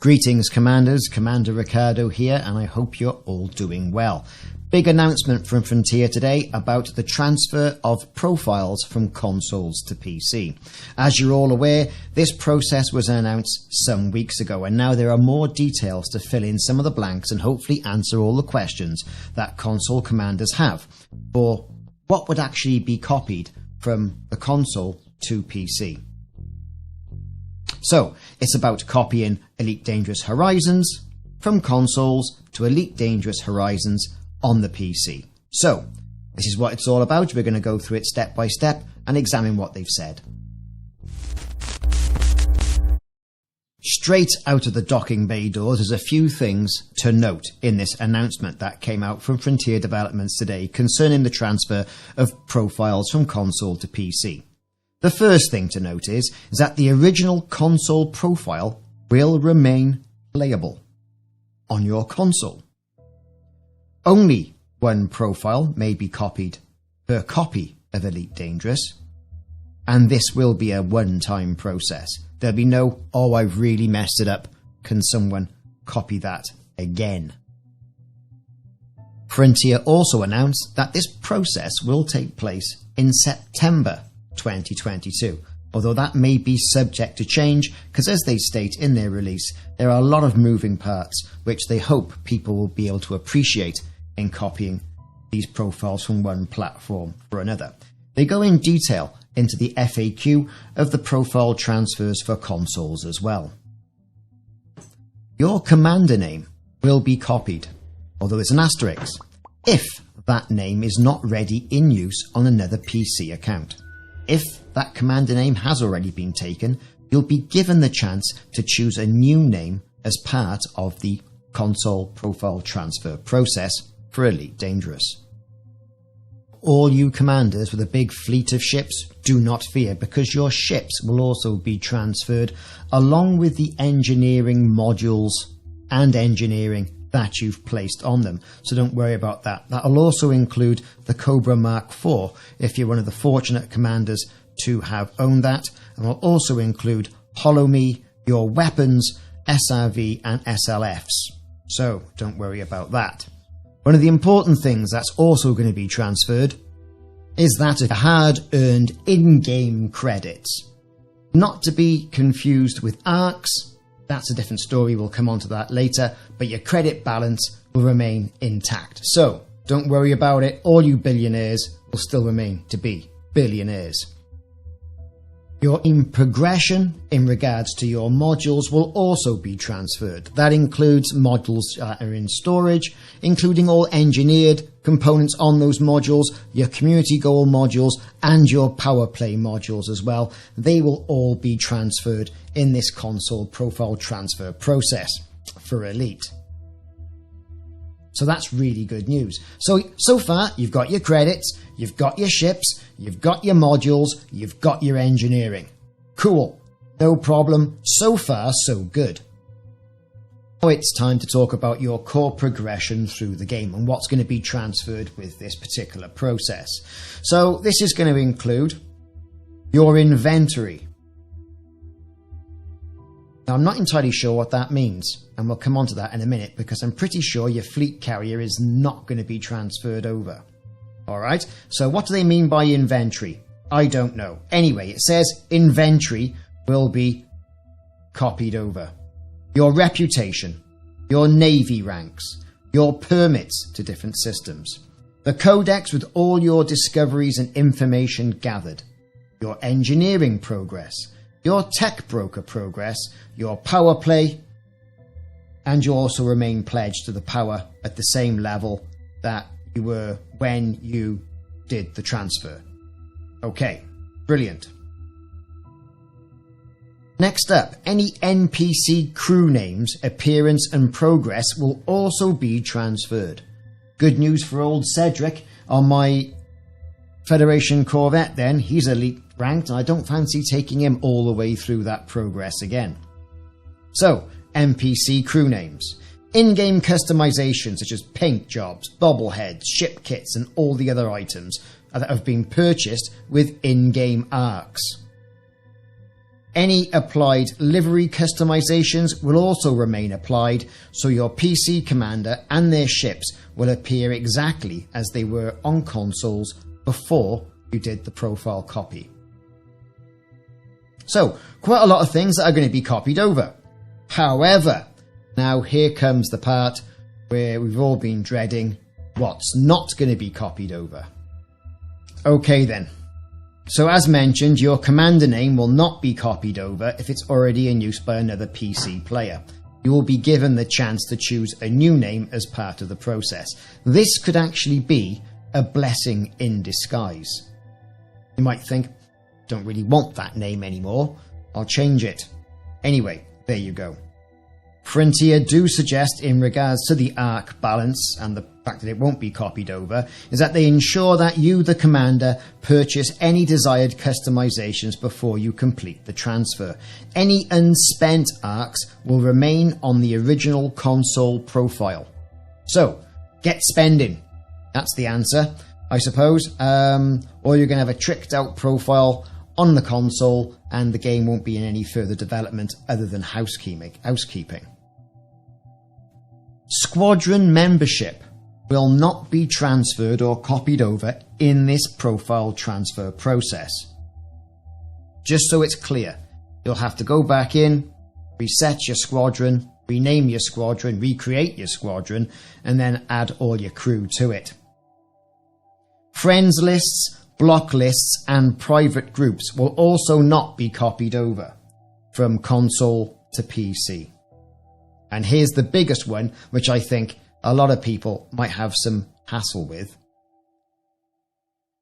Greetings Commanders, Commander Ricardo here, and I hope you're all doing well. Big announcement from Frontier today about the transfer of profiles from consoles to PC. As you're all aware, this process was announced some weeks ago, and now there are more details to fill in some of the blanks and hopefully answer all the questions that console commanders have for what would actually be copied from the console to PC. So, it's about copying Elite Dangerous Horizons from consoles to Elite Dangerous Horizons on the PC. So, this is what it's all about. We're going to go through it step by step and examine what they've said. Straight out of the docking bay doors, there's a few things to note in this announcement that came out from Frontier Developments today concerning the transfer of profiles from console to PC. The first thing to note is that the original console profile will remain playable on your console. Only one profile may be copied per copy of Elite Dangerous, and this will be a one-time process. There'll be no, oh, I've really messed it up, can someone copy that again? Frontier also announced that this process will take place in September 2022, although that may be subject to change because, as they state in their release, there are a lot of moving parts which they hope people will be able to appreciate in copying these profiles from one platform for another. They go in detail into the FAQ of the profile transfers for consoles as well. Your commander name will be copied, although it's an asterisk, if that name is not ready in use on another PC account. If that commander name has already been taken, you'll be given the chance to choose a new name as part of the console profile transfer process for Elite Dangerous. All you commanders with a big fleet of ships, do not fear, because your ships will also be transferred along with the engineering modules and engineering that you've placed on them. So don't worry about that. That'll also include the Cobra Mark IV if you're one of the fortunate commanders to have owned that, and will also include HoloMe, your weapons, SRV and SLFs. So don't worry about that. One of the important things that's also going to be transferred is that of hard-earned in-game credits. Not to be confused with ARCs. That's a different story, we'll come on to that later, but your credit balance will remain intact. So, don't worry about it, all you billionaires will still remain to be billionaires. Your progression in regards to your modules will also be transferred. That includes modules that are in storage, including all engineered components on those modules, your community goal modules, and your power play modules as well. They will all be transferred in this console profile transfer process for Elite. So that's really good news. So far, you've got your credits, you've got your ships, you've got your modules, you've got your engineering. Cool. No problem. So far, so good. Now it's time to talk about your core progression through the game and what's going to be transferred with this particular process. So this is going to include your inventory. Now, I'm not entirely sure what that means, and we'll come on to that in a minute because I'm pretty sure your fleet carrier is not going to be transferred over. Alright, so what do they mean by inventory? I don't know. Anyway, it says inventory will be copied over. Your reputation, your navy ranks, your permits to different systems, the codex with all your discoveries and information gathered, your engineering progress, your tech broker progress, your power play, and you also remain pledged to the power at the same level that you were when you did the transfer. Okay, brilliant. Next up, any NPC crew names, appearance and progress will also be transferred. Good news for old Cedric on my Federation Corvette then, he's elite ranked and I don't fancy taking him all the way through that progress again. So, NPC crew names. In-game customization such as paint jobs, bobbleheads, ship kits and all the other items that have been purchased with in-game arcs. Any applied livery customizations will also remain applied, so your PC commander and their ships will appear exactly as they were on consoles before you did the profile copy. So, quite a lot of things that are going to be copied over. However, now here comes the part where we've all been dreading what's not going to be copied over. Okay then. So as mentioned, your commander name will not be copied over if it's already in use by another PC player. You will be given the chance to choose a new name as part of the process. This could actually be a blessing in disguise. You might think, don't really want that name anymore, I'll change it. Anyway, there you go. Frontier do suggest, in regards to the arc balance and the fact that it won't be copied over, is that they ensure that you, the commander, purchase any desired customizations before you complete the transfer. Any unspent arcs will remain on the original console profile. So, get spending. That's the answer, I suppose. Or you're going to have a tricked out profile on the console and the game won't be in any further development other than housekeeping. Squadron membership will not be transferred or copied over in this profile transfer process. Just so it's clear, you'll have to go back in, reset your squadron, rename your squadron, recreate your squadron, and then add all your crew to it. Friends lists, block lists, and private groups will also not be copied over from console to PC. And here's the biggest one, which I think a lot of people might have some hassle with.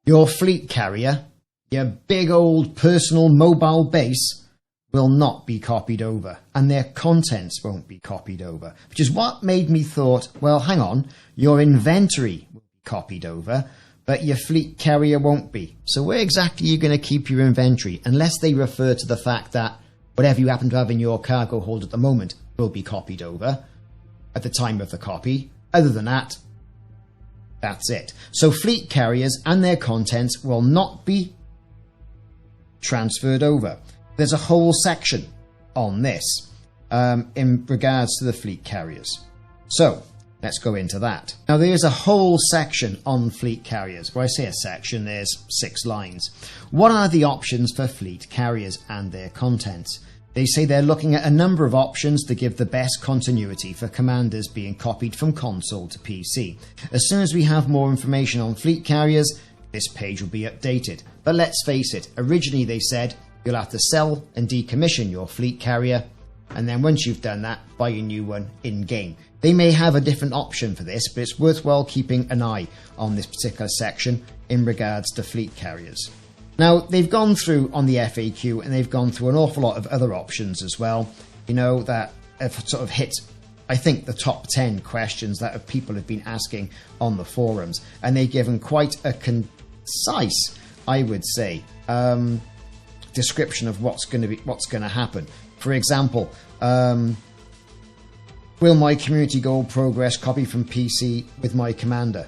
Your fleet carrier, your big old personal mobile base, will not be copied over, and their contents won't be copied over, which is what made me thought, well, hang on, your inventory will be copied over, but your fleet carrier won't be. So where exactly are you going to keep your inventory, unless they refer to the fact that whatever you happen to have in your cargo hold at the moment will be copied over at the time of the copy. Other than that, that's it. So fleet carriers and their contents will not be transferred over. There's a whole section on this in regards to the fleet carriers. So let's go into that. Now there's a whole section on fleet carriers. When I say a section, there's 6 lines. What are the options for fleet carriers and their contents? They say they're looking at a number of options to give the best continuity for commanders being copied from console to PC. As soon as we have more information on fleet carriers, this page will be updated. But let's face it, originally they said you'll have to sell and decommission your fleet carrier, and then once you've done that, buy a new one in-game. They may have a different option for this, but it's worthwhile keeping an eye on this particular section in regards to fleet carriers. Now, they've gone through on the FAQ and they've gone through an awful lot of other options as well, you know, that have sort of hit, I think, the top 10 questions that people have been asking on the forums. And they've given quite a concise, I would say, description of what's going to happen. For example, will my community goal progress copy from PC with my commander?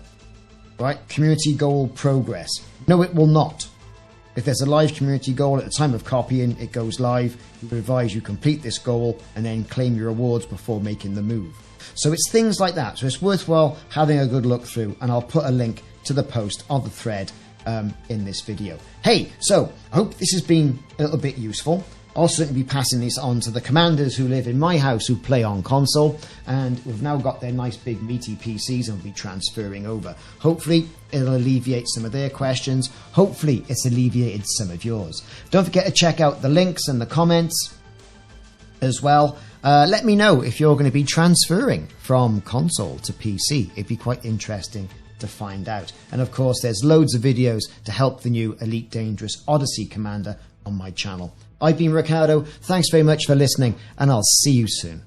Right? Community goal progress. No, it will not. If there's a live community goal at the time of copying, it goes live. We advise you complete this goal and then claim your rewards before making the move. So it's things like that. So it's worthwhile having a good look through, and I'll put a link to the post of the thread in this video. Hey, so I hope this has been a little bit useful. I'll certainly be passing this on to the commanders who live in my house who play on console, and we've now got their nice big meaty PCs and will be transferring over. Hopefully it'll alleviate some of their questions. Hopefully it's alleviated some of yours. Don't forget to check out the links and the comments as well. Let me know if you're going to be transferring from console to PC. It'd be quite interesting to find out. And of course there's loads of videos to help the new Elite Dangerous Odyssey commander on my channel. I've been Ricardo, thanks very much for listening, and I'll see you soon.